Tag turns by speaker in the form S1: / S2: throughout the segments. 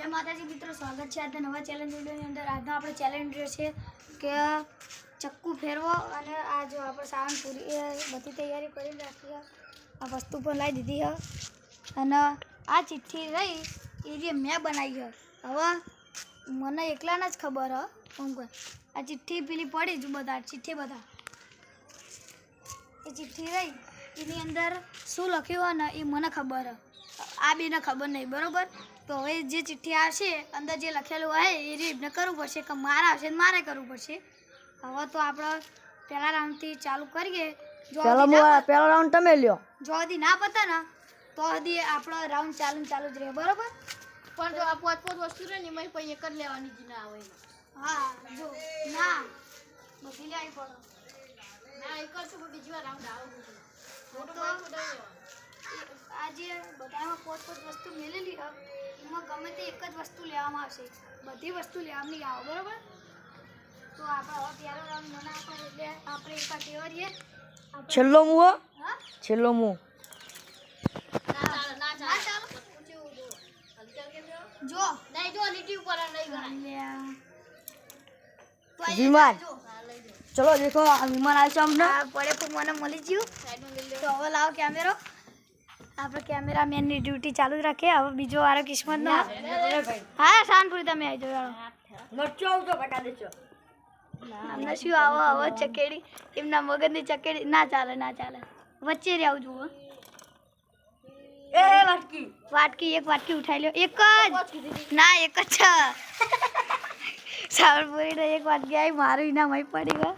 S1: જય માતાજી મિત્રો, સ્વાગત છે આજના નવા ચેલેન્જ વિડીયોની અંદર। આજનો આપણો ચેલેન્જ છે કે ચક્કુ ફેરવો અને આ જો આપણે સાવન પૂરી બધી તૈયારી કરીને રાખી, આ વસ્તુ પણ લાવી દીધી છે અને આ ચિઠ્ઠી રહી એ જે મેં બનાવી છે। હવે મને એકલાને જ ખબર હ આ ચિઠ્ઠી પેલી પડી જ બધા ચિઠ્ઠી બધા એ ચિઠ્ઠી રહી એની અંદર શું લખ્યું હોય ને એ મને ખબર હ, આ બેને ખબર નહીં બરાબર। તો હવે જે ચિઠ્ઠી આવશે અંદર જે લખેલું હોય એ રીતને કરવું પડશે કે મારે આવશે મારે કરવું પડશે। હવે તો આપણે પહેલા રાઉન્ડથી ચાલુ કરીએ।
S2: પહેલો રાઉન્ડ તમે લ્યો,
S1: જો સુધી ના પતે ને તો સુધી આપણો રાઉન્ડ ચાલુ જ રહે બરાબર।
S3: પણ જો આ પાંચ વસ્તુ રહે ને એમાં પછી એક જ લેવાની જ ના આવે।
S1: હા જો ના બધી લેવી પડે
S3: ના એક જ બીજી વાર રાઉન્ડ આવે
S1: તો આજે બધામાં પોત વસ્તુ મેળેલી હોય એમાં ગમે તે એક જ વસ્તુ લેવામાં આવશે, બધી વસ્તુ લેવામાં નહીં આવે બરાબર। તો આપણે હવે પહેલો રાઉન્ડ મને આપે એટલે આપણે એક ટેવરીએ
S2: છેલ્લો મુઓ,
S1: હા
S2: છેલ્લો મુ
S3: ના ચાલે
S1: જો
S3: નહીં જો લીટી ઉપર નહીં ગણાય
S2: વિમાન। ચલો દેખો આ વિમાન આવે છે અમને,
S1: આ પડે પણ મને મળી ગયું। તો હવે લાવો કેમેરો, આપણે કેમેરામેનની ડ્યુટી ચાલુ જ રાખીએ। હવે બીજો વારો કિસ્મતનો। હા શાનપુરી તમે આવી જાઓ,
S2: મરચો આવતો બટા દેજો
S1: અમને શું આવો આવો ચકેડી એમના મગજની ચકેડી ના ચાલે વચ્ચે રહેવું જુઓ।
S2: એ વાટકી
S1: એક વાટકી ઉઠાઈ લ્યો, એક જ ના એક જ છે શાનપુરીને એક વાટકી આવી, મારું ઇનામ અહીં પડી ગયો।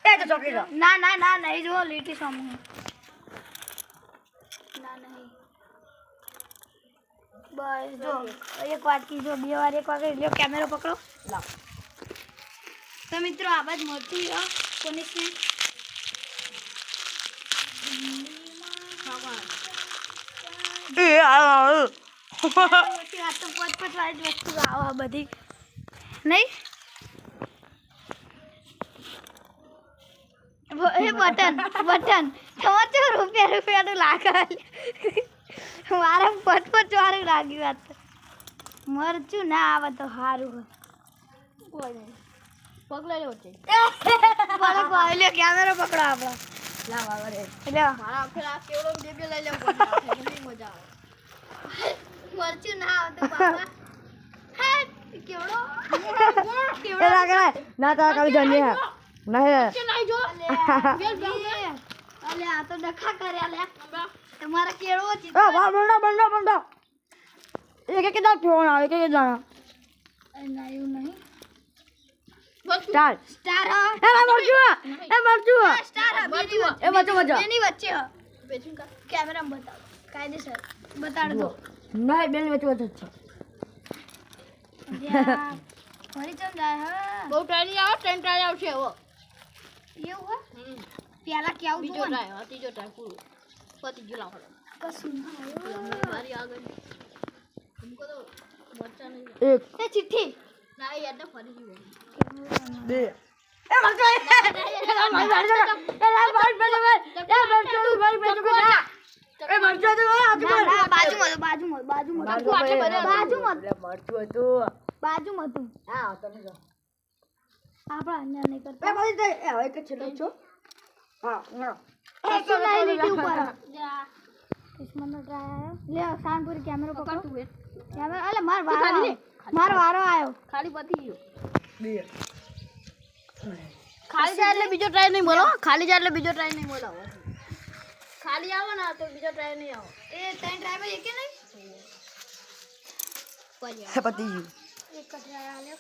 S2: એ તો ચોકી દો
S1: ના નહીં જુઓ લીટી સમૂહ ના નહીં બસ જો એક વાટકી જો બે વાર એક વાગે લ્યો કેમેરો પકડો
S2: લાવ।
S1: તો મિત્રો આ બાદ મળતી પનિશમેન્ટ
S2: એ આ
S1: આ તો પોત વાળી વસ્તુ આવો બધી નહીં એ બટન તમારે રૂપિયાનું લાગે મારે પોત વાળું લાગ્યું આ તો મરચું ના આવે તો સારું હોય
S3: પગ લઈ લેવો છે
S1: કેમેરો પકડો આપણો
S2: લાવ આવરે
S1: એટલે
S3: મારા આખે આ કેવડો બે લઈ લેવો પડે મજા આવે।
S1: મરચું ના આવે તો બાબા હા કેવડો
S2: એ લાગે ના તા કરી જන්නේ હે નહીં
S3: નહીં જો
S1: અલે આ તો ડખા કર્યા લે તમારા કેળવો છે
S2: એ વા બંડો એક દાળ ફોન આવે એક દાણા
S1: ના એવું નહીં
S2: સ્ટાર
S1: સ્ટાર
S2: એ મરચું
S1: સ્ટાર
S2: એ મરચું
S1: બેની વચ્ચે
S3: બેચું કા
S1: કેમેરામાં બતાવો કાયદેસર બતાડ દો
S2: નહીં બેની વચ્ચે છે
S1: ફરી ચમ જાય હા
S3: બહુ ટ્રાય આવો ટ્રાય આવશે હવે
S1: એવું હો પેલા કેવું
S3: બીજો ટ્રાય ત્રીજો ટ્રાય પૂરો પતી ગયો લાવો
S1: કશું
S3: મારી આગળ हमको तो मरचा नहीं
S2: એક
S1: એ ચિઠ્ઠી
S3: ना यार ना फरी गई
S2: બે એ મરચું
S1: બાજુમાં હતું
S2: હા તમે જો
S1: આપણા અન્ય નહીં કરતા
S2: એ બોલી દે એ હવે કે છેલ્લો છો હા ના
S1: કશું નહીં લીટી ઉપર કિસ્મતનો ટ્રાય આવ્યો લે શાનપુરી કેમેરો પકડો કેમેરો અલે માર વારો આવ્યો
S3: खाली पती गयो
S2: બે
S3: खाली જાય એટલે બીજો ટ્રાય નહીં બોલો ખાલી જાય એટલે બીજો ટ્રાય નહીં બોલાવો ખાલી આવો ને તો બીજો ટ્રાય નહીં આવો
S1: એ ત્રણ ટ્રાય માં એકે નહીં
S3: પછી
S2: પતિ ગયું
S1: એક ટ્રાય આલ્યો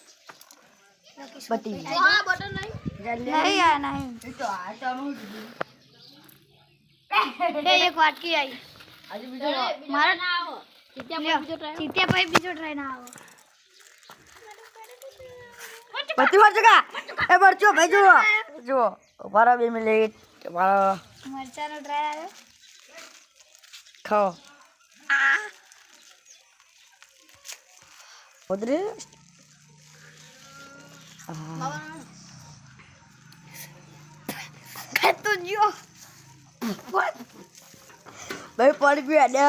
S2: પતિ
S3: હા બટન નહીં
S1: નહીં આ નહીં
S2: એ તો આ તો હું
S1: એ એક વાટકી આવી
S2: આજે બીજો
S3: મારા ના આવો ચિત્યા બીજો ટ્રાય
S1: ચીત્યા પછી બીજો ટ્રાય ના આવો
S2: પતિ મરચું કા એ મરચું ભાઈ જુઓ મારા 2 મિનિટ મારા
S1: મરચાનો ટ્રાય આવ્યો
S2: ખાઓ ઉધરે
S1: ખાતો જો
S2: ભાઈ પડી ગયું હેડે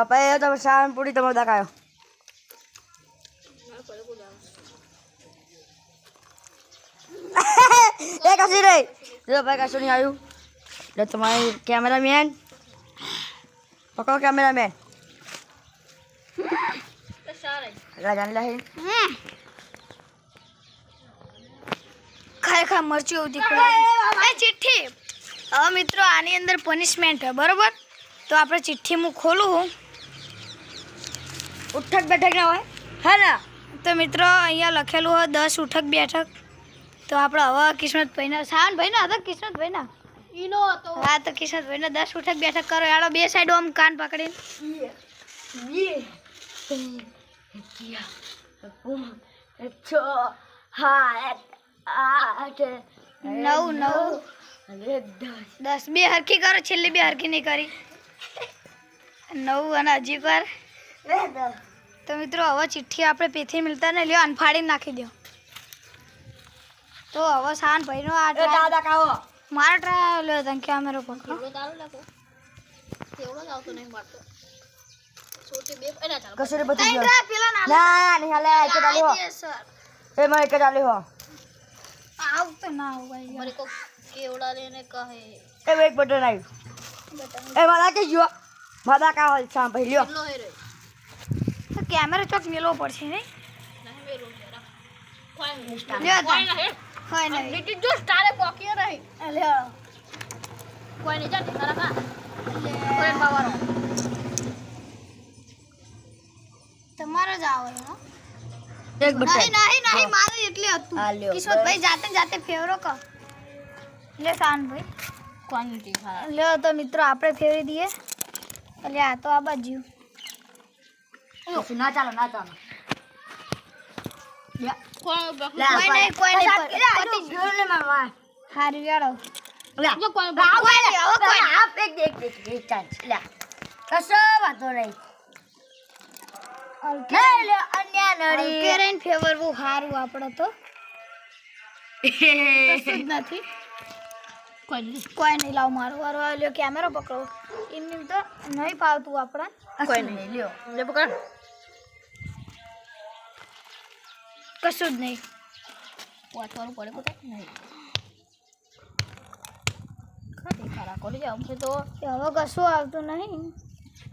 S2: ભાઈ તમે શાનપુરી તમે દેખાયો એ કશું નહીં જો ભાઈ કશું નહીં આવ્યું એટલે તમારે કેમેરામેન પકડો કેમેરામેન રાજાને લાહી
S1: ખરેખર મરચું એવું તીખું લાગે એ ચિઠ્ઠી હવે મિત્રો આની અંદર પનિશમેન્ટ છે બરોબર તો આપણે ચિઠ્ઠી હું ખોલું
S2: ઉઠક બેઠક ના હોય હા ને
S1: તો મિત્રો અહીંયા લખેલું હોય 10 ઉઠક બેઠક તો આપણે હવે કિસ્મતભાઈના સાવનભાઈના હતા કિસ્મતભાઈના
S3: ઈનો હતો
S1: હા તો કિસ્મતભાઈના 10 ઉઠક બેઠક કરો યાડો બે સાઈડ આમ કાન પકડીને નવ દસ બે હરખી કરો છેલ્લી બે હરખી નહીં કરી 9 અને હજી કર તો મિત્રો હવે ચિઠ્ઠી આપણે પેથી મિલતા ને લ્યો અનફાડીને નાખી દો તો હવે સાન ભાઈનો આ
S2: દાદા કાવો
S1: મારો ટ્રાય લ્યો તને કેમેરો પકડો
S3: એવડો તારો લાગો એવડો જ આવતો નહીં મારતો છોટી બે એના ચાલ
S2: કશું નહીં બધી ગયો
S1: ટ્રાય પેલા ના
S2: ના નહીં હાલે એક ચાલી હો
S1: સર
S2: એ મને એક ચાલી હો
S1: આવ તો ના હોય
S3: મને કો કેવડા લેને કહે
S2: એ એક બટન આવ્યું એ મારા કે જો મારા કા હોય સાં ભાઈ લ્યો
S3: કેટલો હે રે
S1: તો કેમેરો ચોક મેલવો પડશે નહીં
S3: નહીં મેરો જરા કોઈ નહીં
S1: લ્યો
S3: કોઈ નહીં
S1: હોય નહીં
S3: નીતિ જો સ્ટારે પોકી રહી
S1: લ્યો
S3: કોઈ નહીં જાતી તારા કા કોઈ પાવરો
S1: તમારો જ આવે હો
S2: એક બટન
S1: નહીં મારે એટલે હતું
S2: આ લ્યો.
S1: કિશોરભાઈ જાતે ફેવરો કો લે સાનભાઈ
S3: ક્વોન્ટિટી ખા
S1: લ્યો તો મિત્રો આપણે ફેરવી દઈએ એટલે આ તો આ બાજુ
S2: કશું ના ચાલો
S3: કોઈ
S1: કોઈ નહીં હારી ગાડો
S3: જો કોઈ
S1: કેરેન ફેવરવું સારું આપણે તો કશું જ નથી
S3: કોઈ નહીં
S1: કોઈ નહીં લાવ મારો વારો આવ્યો. લ્યો કેમેરો પકડો એમની તો નહીં ફાવતું આપણે
S2: કોઈ નહીં લ્યો
S3: લે પકડ
S1: કશું જ નહીં
S3: વાંચવાનું પડે કોતા નહીં ખાલી ખરા કરી જાવ છે તો
S1: કે હવે કશું આવતું નહીં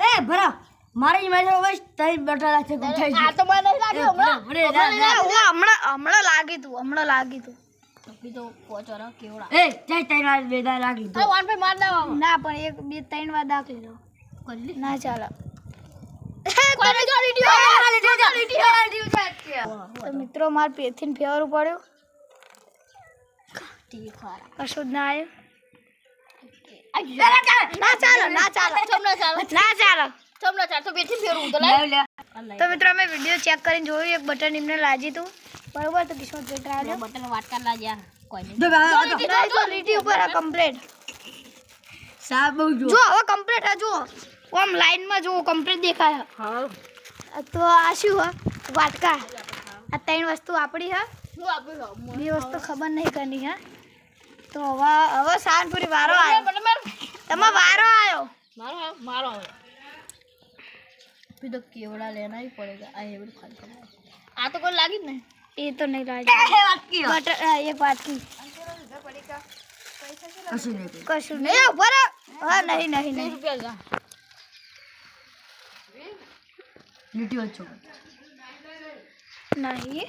S2: એ ભરા મારી ઇમેજ બસ તઈ બટન છે ગુઠાઈ
S3: આ તો મને નહીં લાગ્યું
S1: હમણાં લાગી તું
S3: તપી તો પોચરા કેવડા
S2: એ જઈ તઈ વાર બેદા લાગી
S3: અરે વાન ભાઈ માર દેવા
S1: ના પણ એક બે ત્રણ વાર દાખલી દો
S3: કરી
S1: ના ચાલે
S3: કોઈ જો
S1: તો મિત્રો માર પેથી ફેવરું પડ્યું
S3: ટી ખરા
S1: કશું જ ના આવ્યું
S3: ના ચાલો ચમના ચાલો તો બેઠી ફેરવું તો લાય
S1: તો મિત્રો અમે વિડીયો ચેક કરીને જોયું એક બટન એમને લાજી તું બરોબર તો કિસ્મતભાઈ ટ્રાય
S3: બટન વાટકા લાગ્યા કોઈ નહીં
S2: જો
S1: જો લીટી ઉપર આ કમ્પ્લીટ
S2: સાબ બહુ જો
S1: જો હવે કમ્પ્લીટ આ જો આમ લાઈનમાં જો કમ્પ્લીટ દેખાય
S2: હા
S1: તો આ શું હ વાટકા આ ત્રણ વસ્તુ આપણી હા
S3: હું આપ્યું
S1: બે વસ્તુ ખબર નહીં કરની હા તો હવે સાનપુરી વારો આવ્યો તમારો વારો આવ્યો
S3: મારો હવે તો કેવડા લેના ही पड़ेगा આ એવું ખાલી કરવાનું. આ તો કોઈ લાગી જ નહીં
S1: એ તો નહીં લાગે બટર એક વાટકી
S2: કશું નહીં
S1: કશું નહીં ઉપર હા નહીં
S3: 20 રૂપિયા જા
S2: લીટી વચ્ચો
S1: નહીં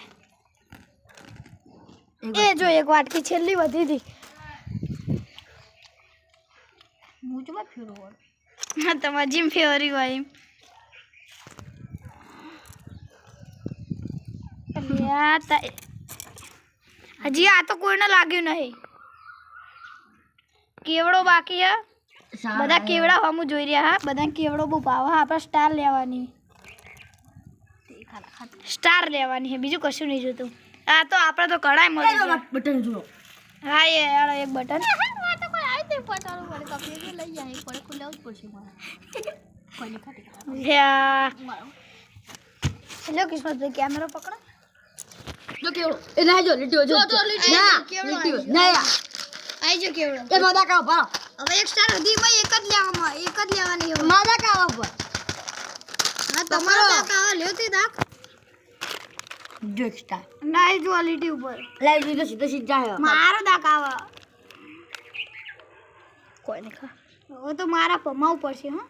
S1: એ જો એક વાટકી છેલ્લી વધી હતી
S3: હું જો ફેરવું
S1: હા તમારે જીમ ફેવરી હોય એમ હજી આ તો કોઈને લાગ્યું નહીં કેવડો બાકી હે બધા કેવડા હમું જોઈ રહ્યા હા બધા કેવડો બહુ ભાવ હા આપણે સ્ટાર લેવાની હે બીજું કશું નહીં જોતું આ તો આપણે તો કઢાઈ મળી જાય.
S2: બટન જુઓ
S1: હા એ યાર એક બટન
S3: આ તો કોઈ આવી દે પચારું પડે કપી લઈ જાય પડે ખુલ્લે જ પડશે મારે કોઈ નહીં ખાતી મારો
S1: લો કિસ્મતભાઈ કેમેરો પકડો
S3: જો કેવડો
S2: એ ના જો લીટી વચ્ચો
S3: જો લીટી
S2: ના
S1: કેવડો
S2: લીટી ના
S1: આવી જો કેવડો
S2: એ માદા કા ભરો
S1: હવે એક સ્ટાર સુધીમાં એક જ લેવાની હોય
S2: માદા કા ઉપર
S1: હા તમારો દાખ આવા લ્યો તે દાખ
S2: જો સ્ટાર
S1: ના એ જો લીટી ઉપર
S2: લાઈવ સીધો સીધો સીધા હે
S1: મારો દાક આવે
S3: કોઈ નહીં ખા
S1: હવે તો મારા પમાવું પડશે હા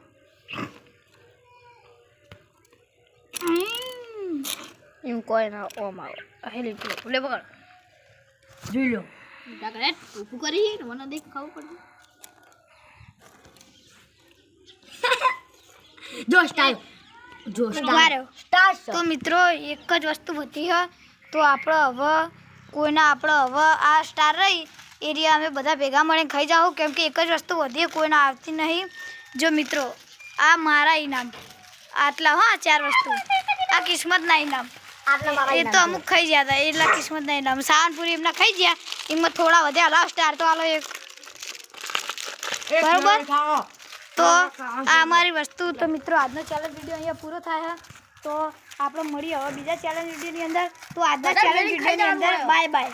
S3: એમ કોઈ ના ઓમ આવો હેલી તું લે પકડ
S2: જોઈ લો
S3: ડાકરેટ ઊભું કરી મને દેખ ખાવું પડે
S2: જો સ્ટાર જો
S1: ઉભા રહ્યો.
S2: સ્ટાર
S1: તો મિત્રો એક જ વસ્તુ બધી છે તો આપણે હવે કોઈના આપણે હવે આ સ્ટાર રહી એરિયા અમે બધા ભેગા મળીને ખાઈ જાઓ કેમ કે એક જ વસ્તુ વધી કોઈને આવતી નહીં જો મિત્રો આ મારા ઇનામ આટલા હા 4 વસ્તુ આ કિસ્મતના ઇનામ એ તો અમુક ખાઈ ગયા હતા એટલા કિસ્મતના ઇનામ સાવનપુરી એમના ખાઈ ગયા એમાં થોડા વધ્યા લાવ સ્ટાર તો આલો એક બરોબર તો આ અમારી વસ્તુ તો મિત્રો આજનો ચેલેન્જ વિડીયો અહીંયા પૂરો થાય છે તો આપણે મળીએ હવે બીજા ચેલેન્જ વિડીયોની અંદર તો આજના ચેલેન્જ વિડીયોની અંદર બાય બાય